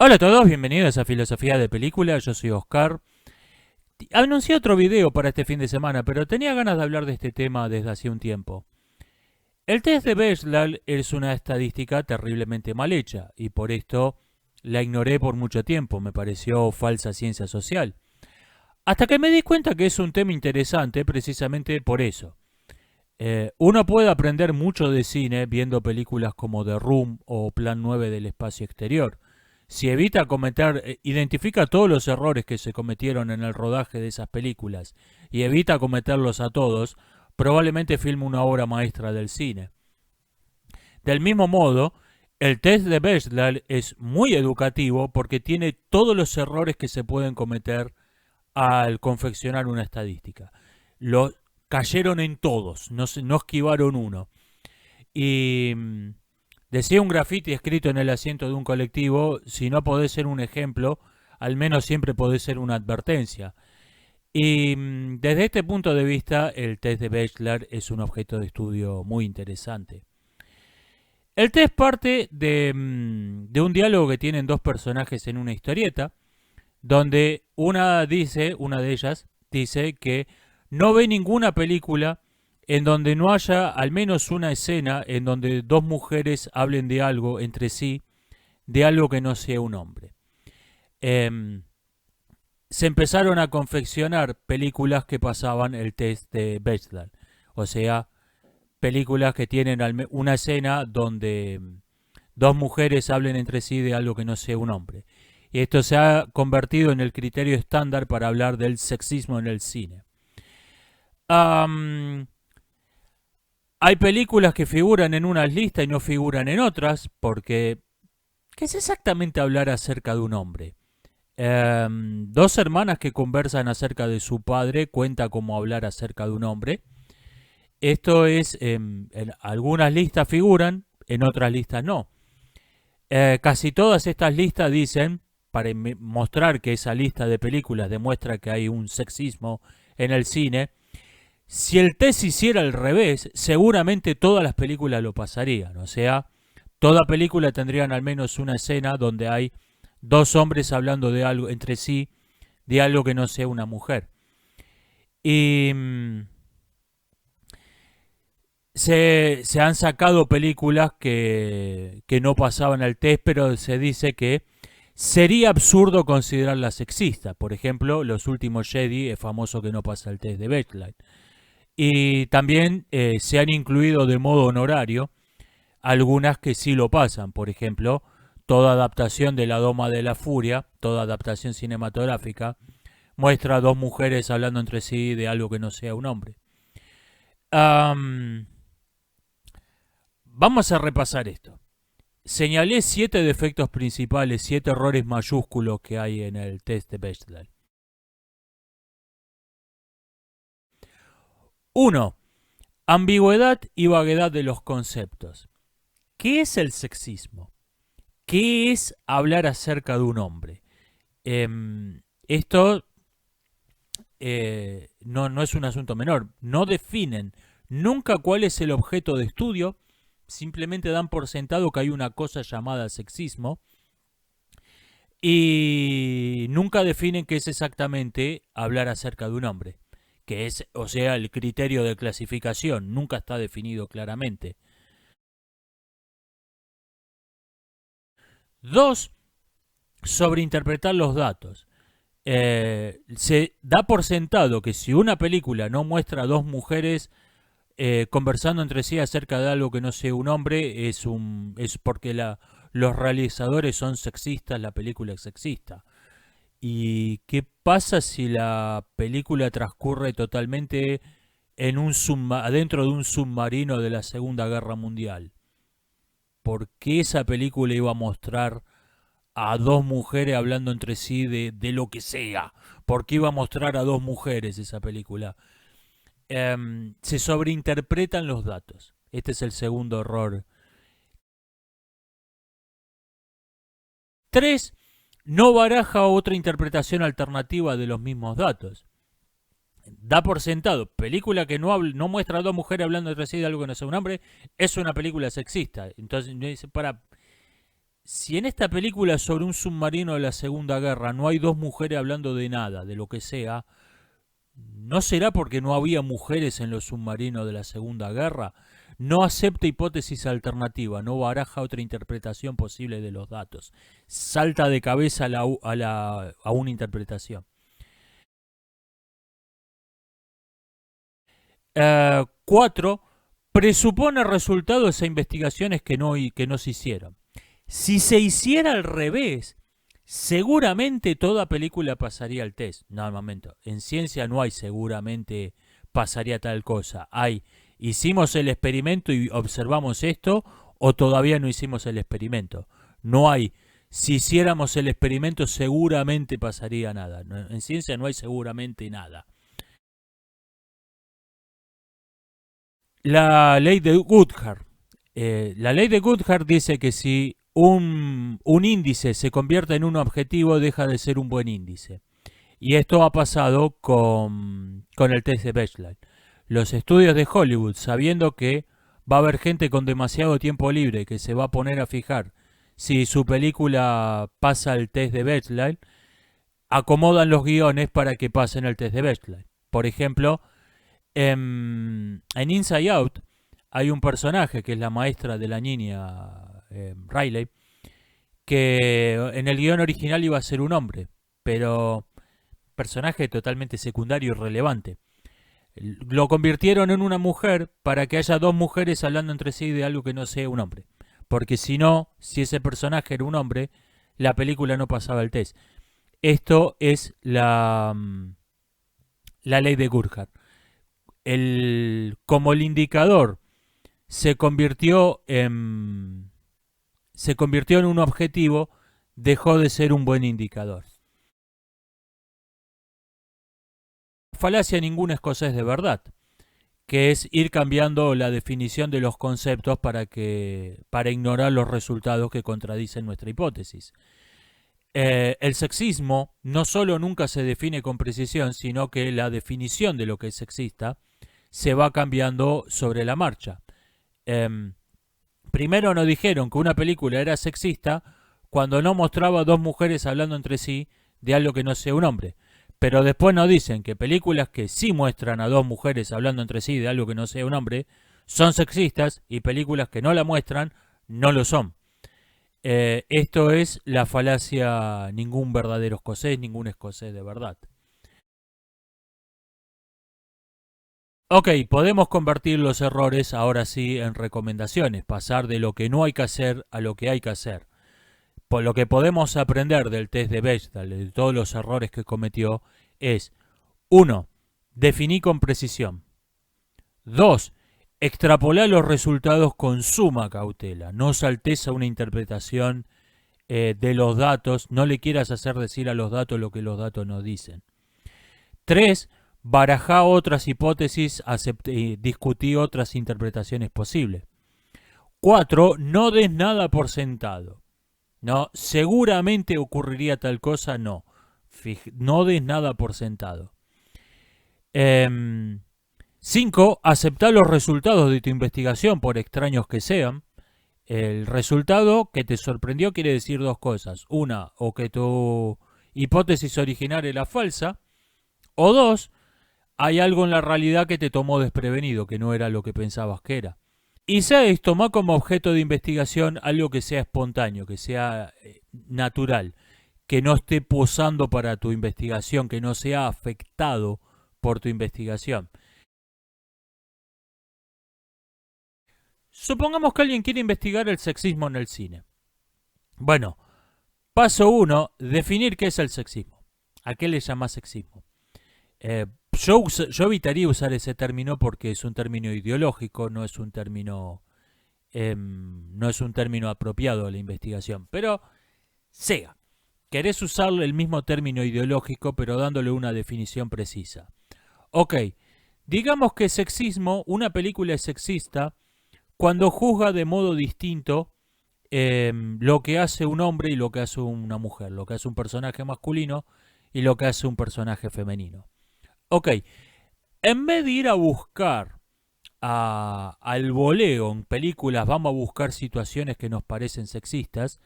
Hola a todos, bienvenidos a Filosofía de Película, yo soy Oscar. Anuncié otro video para este fin de semana, pero tenía ganas de hablar de este tema desde hace un tiempo. El test de Bechdel es una estadística terriblemente mal hecha, y por esto la ignoré por mucho tiempo, me pareció falsa ciencia social. Hasta que me di cuenta que es un tema interesante precisamente por eso. Uno puede aprender mucho de cine viendo películas como The Room o Plan 9 del espacio exterior. Si evita cometer, identifica todos los errores que se cometieron en el rodaje de esas películas y evita cometerlos a todos, probablemente filme una obra maestra del cine. Del mismo modo, el test de Bechdel es muy educativo porque tiene todos los errores que se pueden cometer al confeccionar una estadística. Los cayeron en todos, no esquivaron uno. Y decía un grafiti escrito en el asiento de un colectivo: si no podés ser un ejemplo, al menos siempre podés ser una advertencia. Y desde este punto de vista, el test de Bechdel es un objeto de estudio muy interesante. El test parte de un diálogo que tienen dos personajes en una historieta, donde una de ellas dice que no ve ninguna película en donde no haya al menos una escena en donde dos mujeres hablen de algo entre sí, de algo que no sea un hombre. Eh, Se empezaron a confeccionar películas que pasaban el test de Bechdel, o sea, películas que tienen una escena donde dos mujeres hablen entre sí de algo que no sea un hombre. Y esto se ha convertido en el criterio estándar para hablar del sexismo en el cine. Um, Hay películas que figuran en unas listas y no figuran en otras, porque ¿qué es exactamente hablar acerca de un hombre? Dos hermanas que conversan acerca de su padre cuenta como hablar acerca de un hombre. Esto es, en algunas listas figuran, en otras listas no. Casi todas estas listas dicen, para mostrar que esa lista de películas demuestra que hay un sexismo en el cine, si el test hiciera al revés, seguramente todas las películas lo pasarían. O sea, toda película tendrían al menos una escena donde hay dos hombres hablando de algo entre sí, de algo que no sea una mujer. Y se han sacado películas que no pasaban al test, pero se dice que sería absurdo considerarlas sexistas. Por ejemplo, Los Últimos Jedi es famoso que no pasa el test de Bechdel. Y también se han incluido de modo honorario algunas que sí lo pasan. Por ejemplo, toda adaptación de La Doma de la Furia, toda adaptación cinematográfica, muestra a dos mujeres hablando entre sí de algo que no sea un hombre. Um, Vamos a repasar esto. Señalé 7 defectos principales, 7 errores mayúsculos que hay en el test de Bechdel. 1. Ambigüedad y vaguedad de los conceptos. ¿Qué es el sexismo? ¿Qué es hablar acerca de un hombre? Esto no es un asunto menor. No definen nunca cuál es el objeto de estudio, simplemente dan por sentado que hay una cosa llamada sexismo y nunca definen qué es exactamente hablar acerca de un hombre, que es, o sea, el criterio de clasificación, nunca está definido claramente. 2. Sobreinterpretar los datos. Se da por sentado que si una película no muestra a dos mujeres conversando entre sí acerca de algo que no sea un hombre, es porque los realizadores son sexistas, la película es sexista. ¿Y qué pasa si la película transcurre totalmente en adentro de un submarino de la Segunda Guerra Mundial? ¿Por qué esa película iba a mostrar a dos mujeres hablando entre sí de lo que sea? ¿Por qué iba a mostrar a dos mujeres esa película? Se sobreinterpretan los datos. Este es el segundo error. 3. No baraja otra interpretación alternativa de los mismos datos. Da por sentado, película que no muestra a dos mujeres hablando entre sí de algo que no sea un hombre, es una película sexista. Entonces, para, si en esta película sobre un submarino de la Segunda Guerra no hay dos mujeres hablando de nada, de lo que sea, ¿no será porque no había mujeres en los submarinos de la Segunda Guerra? No acepta hipótesis alternativa, no baraja otra interpretación posible de los datos. Salta de cabeza a una interpretación. 4. Presupone resultados e investigaciones que no se hicieron. Si se hiciera al revés, seguramente toda película pasaría el test. No, un momento. En ciencia no hay seguramente pasaría tal cosa. Hay, hicimos el experimento y observamos esto, o todavía no hicimos el experimento. No hay, si hiciéramos el experimento seguramente pasaría nada. En ciencia no hay seguramente nada. La ley de Goodhart. La ley de Goodhart dice que si un índice se convierte en un objetivo, deja de ser un buen índice. Y esto ha pasado con el test de Bechdel. Los estudios de Hollywood, sabiendo que va a haber gente con demasiado tiempo libre que se va a poner a fijar si su película pasa el test de Bechdel, acomodan los guiones para que pasen el test de Bechdel. Por ejemplo, en Inside Out hay un personaje que es la maestra de la niña Riley, que en el guión original iba a ser un hombre, pero personaje totalmente secundario y relevante. Lo convirtieron en una mujer para que haya dos mujeres hablando entre sí de algo que no sea un hombre. Porque si no, si ese personaje era un hombre, la película no pasaba el test. Esto es la ley de Goodhart. Como el indicador se convirtió en un objetivo, dejó de ser un buen indicador. Falacia ninguna escocés de verdad, que es ir cambiando la definición de los conceptos para ignorar los resultados que contradicen nuestra hipótesis. El sexismo no solo nunca se define con precisión, sino que la definición de lo que es sexista se va cambiando sobre la marcha. Primero nos dijeron que una película era sexista cuando no mostraba dos mujeres hablando entre sí de algo que no sea un hombre. Pero después nos dicen que películas que sí muestran a dos mujeres hablando entre sí de algo que no sea un hombre son sexistas y películas que no la muestran no lo son. Esto es la falacia ningún verdadero escocés, ningún escocés de verdad. Ok, podemos convertir los errores ahora sí en recomendaciones, pasar de lo que no hay que hacer a lo que hay que hacer. Por lo que podemos aprender del test de Bechdel, de todos los errores que cometió, es 1. Definí con precisión. 2. Extrapolar los resultados con suma cautela. No saltes a una interpretación de los datos, no le quieras hacer decir a los datos lo que los datos nos dicen. 3. Barajá otras hipótesis, discutí otras interpretaciones posibles. 4. No des nada por sentado. No, seguramente ocurriría tal cosa, no. No des nada por sentado. 5. Aceptar los resultados de tu investigación, por extraños que sean. El resultado que te sorprendió quiere decir dos cosas. Una, o que tu hipótesis original era falsa. O dos, hay algo en la realidad que te tomó desprevenido, que no era lo que pensabas que era. Y 6. Toma como objeto de investigación algo que sea espontáneo, que sea natural, que no esté posando para tu investigación, que no sea afectado por tu investigación. Supongamos que alguien quiere investigar el sexismo en el cine. Bueno, paso 1, definir qué es el sexismo. ¿A qué le llamas sexismo? Yo evitaría usar ese término porque es un término ideológico, no es un término apropiado a la investigación. Pero sea, querés usar el mismo término ideológico pero dándole una definición precisa. Ok, digamos que sexismo, una película es sexista cuando juzga de modo distinto lo que hace un hombre y lo que hace una mujer, lo que hace un personaje masculino y lo que hace un personaje femenino. Ok, en vez de ir a buscar al voleo en películas, vamos a buscar situaciones que nos parecen sexistas,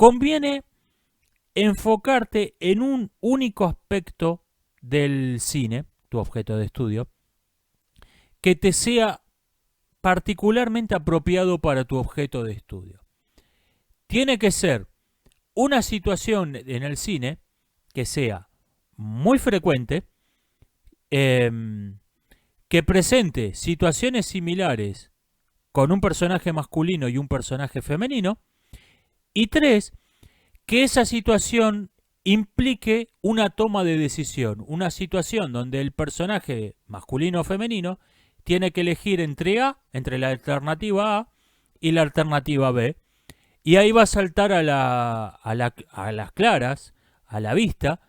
conviene enfocarte en un único aspecto del cine, tu objeto de estudio, que te sea particularmente apropiado para tu objeto de estudio. Tiene que ser una situación en el cine que sea muy frecuente, que presente situaciones similares con un personaje masculino y un personaje femenino, y 3, que esa situación implique una toma de decisión, una situación donde el personaje masculino o femenino tiene que elegir entre la alternativa A y la alternativa B, y ahí va a saltar a las claras, a la vista,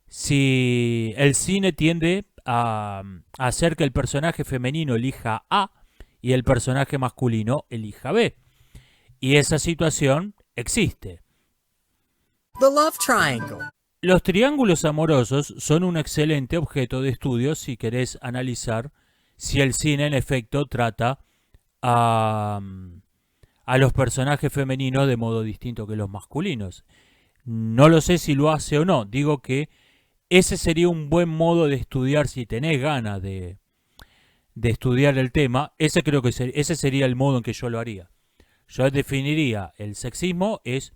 si el cine tiende a hacer que el personaje femenino elija A y el personaje masculino elija B. Y esa situación existe. The Love Triangle. Los triángulos amorosos son un excelente objeto de estudio si querés analizar si el cine en efecto trata a los personajes femeninos de modo distinto que los masculinos. No lo sé si lo hace o no, digo que ese sería un buen modo de estudiar si tenés ganas de estudiar el tema. Ese creo que ese sería el modo en que yo lo haría. Yo definiría el sexismo es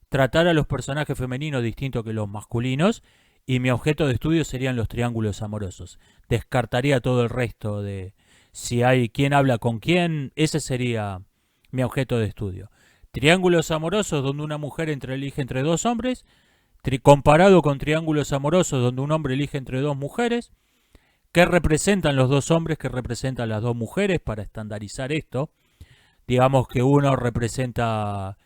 tratar a los personajes femeninos distintos que los masculinos, y mi objeto de estudio serían los triángulos amorosos. Descartaría todo el resto de si hay quién habla con quién. Ese sería mi objeto de estudio. Triángulos amorosos donde una mujer elige entre dos hombres, comparado con triángulos amorosos donde un hombre elige entre dos mujeres. ¿Qué representan los dos hombres? ¿Qué representan las dos mujeres? Para estandarizar esto, digamos que uno representa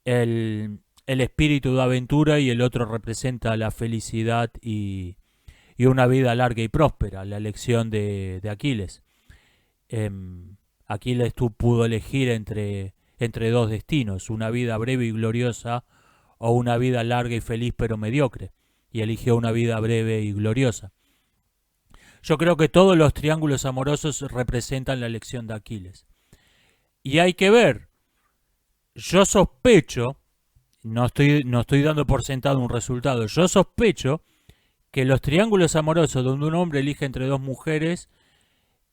el espíritu de aventura y el otro representa la felicidad y una vida larga y próspera, la elección de Aquiles. Aquiles pudo elegir entre dos destinos, una vida breve y gloriosa o una vida larga y feliz pero mediocre, y eligió una vida breve y gloriosa. Yo creo que todos los triángulos amorosos representan la elección de Aquiles. Y hay que ver, yo sospecho, no estoy dando por sentado un resultado, yo sospecho que los triángulos amorosos donde un hombre elige entre dos mujeres,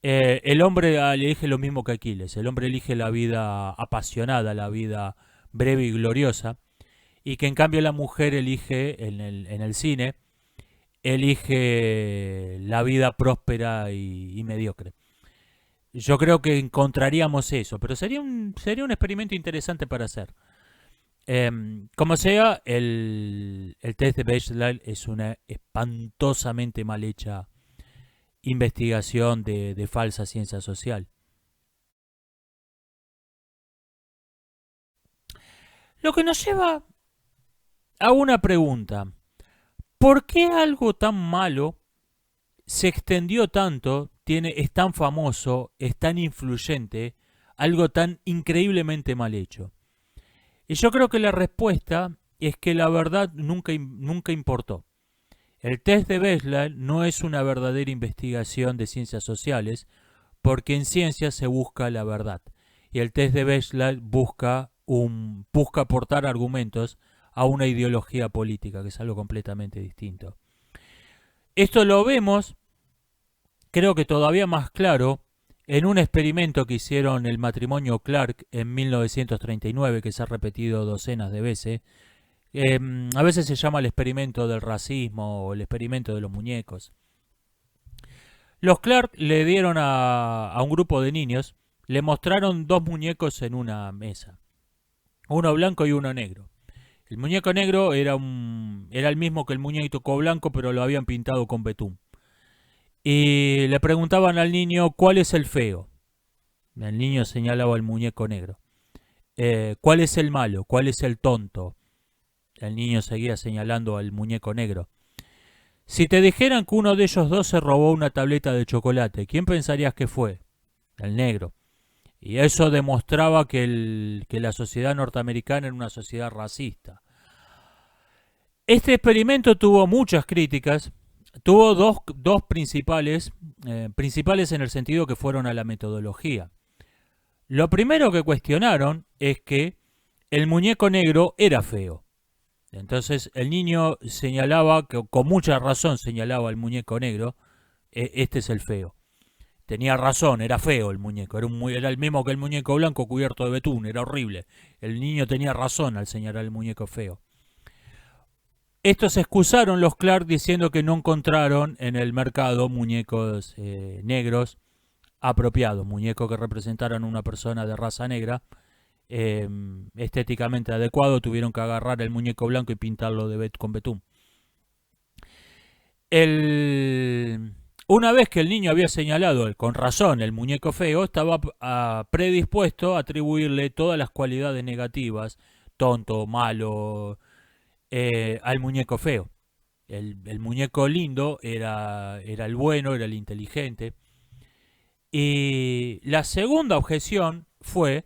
el hombre elige lo mismo que Aquiles. El hombre elige la vida apasionada, la vida breve y gloriosa, y que en cambio la mujer elige, en el cine, elige la vida próspera y mediocre. Yo creo que encontraríamos eso, pero sería un experimento interesante para hacer. Como sea, el test de Bechdel es una espantosamente mal hecha investigación de falsa ciencia social. Lo que nos lleva a una pregunta. ¿Por qué algo tan malo se extendió tanto, es tan famoso, es tan influyente, algo tan increíblemente mal hecho? Y yo creo que la respuesta es que la verdad nunca importó. El test de Bechdel no es una verdadera investigación de ciencias sociales, porque en ciencias se busca la verdad. Y el test de Bechdel busca aportar argumentos a una ideología política, que es algo completamente distinto. Esto lo vemos, creo que todavía más claro, en un experimento que hicieron el matrimonio Clark en 1939, que se ha repetido docenas de veces. A veces se llama el experimento del racismo o el experimento de los muñecos. Los Clark le dieron a un grupo de niños, le mostraron dos muñecos en una mesa, uno blanco y uno negro. El muñeco negro era el mismo que el muñeco blanco, pero lo habían pintado con betún. Y le preguntaban al niño, ¿cuál es el feo? El niño señalaba al muñeco negro. ¿Cuál es el malo? ¿Cuál es el tonto? El niño seguía señalando al muñeco negro. Si te dijeran que uno de ellos dos se robó una tableta de chocolate, ¿quién pensarías que fue? El negro. Y eso demostraba que la sociedad norteamericana era una sociedad racista. Este experimento tuvo muchas críticas. Tuvo dos principales en el sentido que fueron a la metodología. Lo primero que cuestionaron es que el muñeco negro era feo. Entonces el niño señalaba, que con mucha razón señalaba al muñeco negro, este es el feo. Tenía razón, era feo el muñeco, era el mismo que el muñeco blanco cubierto de betún, era horrible. El niño tenía razón al señalar el muñeco feo. Estos excusaron los Clark diciendo que no encontraron en el mercado muñecos negros apropiados, muñecos que representaran una persona de raza negra, estéticamente adecuado. Tuvieron que agarrar el muñeco blanco y pintarlo con betún. Una vez que el niño había señalado con razón el muñeco feo, estaba predispuesto a atribuirle todas las cualidades negativas, tonto, malo, al muñeco feo. El muñeco lindo era el bueno, era el inteligente. Y la segunda objeción fue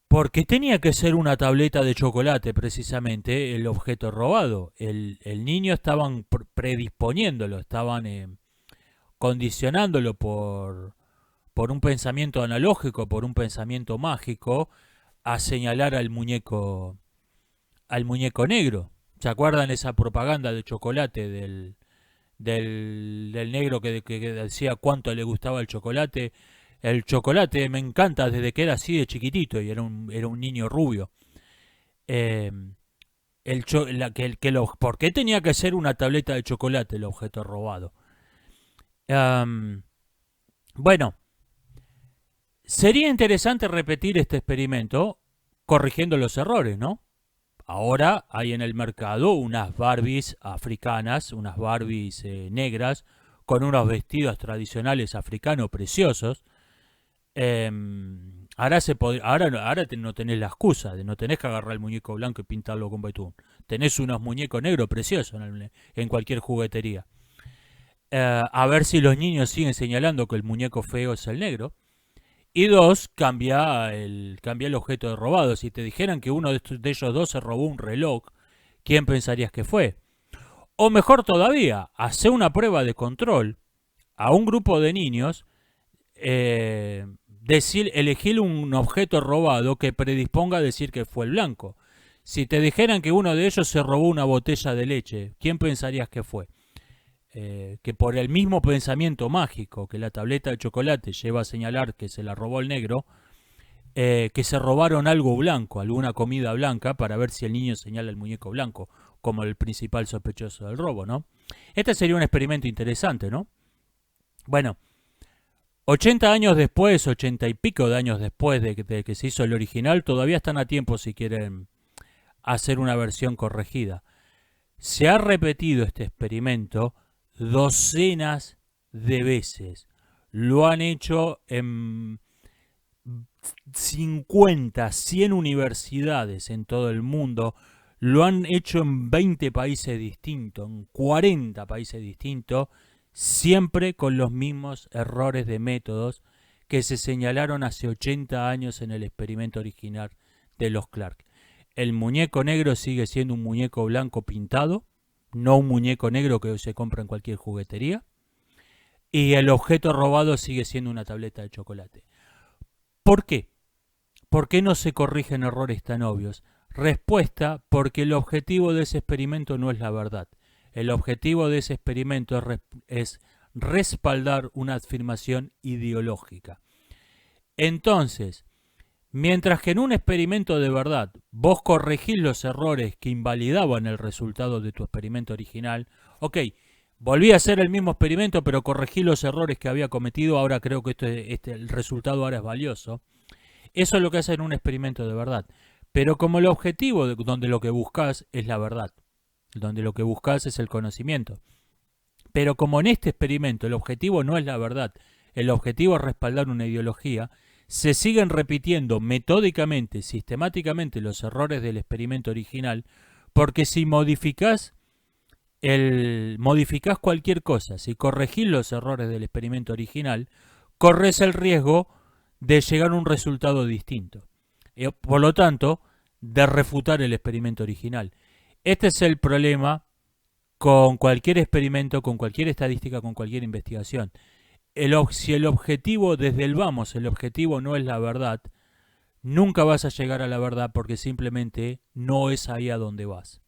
porque tenía que ser una tableta de chocolate, precisamente, el objeto robado. El niño estaban predisponiéndolo, estaban condicionándolo por un pensamiento analógico, por un pensamiento mágico, a señalar al muñeco negro. ¿Se acuerdan esa propaganda de chocolate del negro que decía cuánto le gustaba el chocolate? El chocolate me encanta desde que era así de chiquitito y era un niño rubio. ¿Por qué tenía que ser una tableta de chocolate el objeto robado? Bueno, sería interesante repetir este experimento corrigiendo los errores, ¿no? Ahora hay en el mercado unas Barbies africanas, unas Barbies negras, con unos vestidos tradicionales africanos preciosos. Ahora no tenés la excusa de no tenés que agarrar el muñeco blanco y pintarlo con betún. Tenés unos muñecos negros preciosos en cualquier juguetería. A ver si los niños siguen señalando que el muñeco feo es el negro. Y dos, cambia el objeto de robado. Si te dijeran que uno de ellos dos se robó un reloj, ¿quién pensarías que fue? O mejor todavía, hacer una prueba de control a un grupo de niños, elegir un objeto robado que predisponga a decir que fue el blanco. Si te dijeran que uno de ellos se robó una botella de leche, ¿quién pensarías que fue? Que por el mismo pensamiento mágico que la tableta de chocolate lleva a señalar que se la robó el negro, que se robaron algo blanco, alguna comida blanca, para ver si el niño señala el muñeco blanco como el principal sospechoso del robo, ¿no? Este sería un experimento interesante, ¿no? Bueno, 80 años después, 80 y pico de años después de que se hizo el original, todavía están a tiempo si quieren hacer una versión corregida. Se ha repetido este experimento docenas de veces. Lo han hecho en 50, 100 universidades en todo el mundo. Lo han hecho en 20 países distintos, en 40 países distintos, siempre con los mismos errores de métodos que se señalaron hace 80 años en el experimento original de los Clark. El muñeco negro sigue siendo un muñeco blanco pintado, no un muñeco negro que se compra en cualquier juguetería. Y el objeto robado sigue siendo una tableta de chocolate. ¿Por qué? ¿Por qué no se corrigen errores tan obvios? Respuesta, porque el objetivo de ese experimento no es la verdad. El objetivo de ese experimento es respaldar una afirmación ideológica. Entonces, mientras que en un experimento de verdad vos corregís los errores que invalidaban el resultado de tu experimento original, ok, volví a hacer el mismo experimento pero corregí los errores que había cometido, ahora creo que el resultado ahora es valioso. Eso es lo que hace en un experimento de verdad. Pero como el objetivo donde lo que buscas es la verdad, donde lo que buscas es el conocimiento. Pero como en este experimento el objetivo no es la verdad, el objetivo es respaldar una ideología, se siguen repitiendo metódicamente, sistemáticamente los errores del experimento original, porque si modificás cualquier cosa, si corregís los errores del experimento original, corres el riesgo de llegar a un resultado distinto. Por lo tanto, de refutar el experimento original. Este es el problema con cualquier experimento, con cualquier estadística, con cualquier investigación. Si el objetivo, desde el vamos, el objetivo no es la verdad, nunca vas a llegar a la verdad porque simplemente no es ahí a donde vas.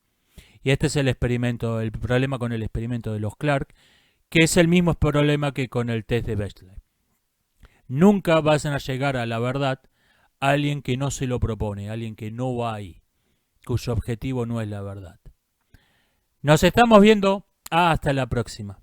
Y este es el problema con el experimento de los Clark, que es el mismo problema que con el test de Bechdel. Nunca vas a llegar a la verdad alguien que no se lo propone, alguien que no va ahí, cuyo objetivo no es la verdad. Nos estamos viendo. Hasta la próxima.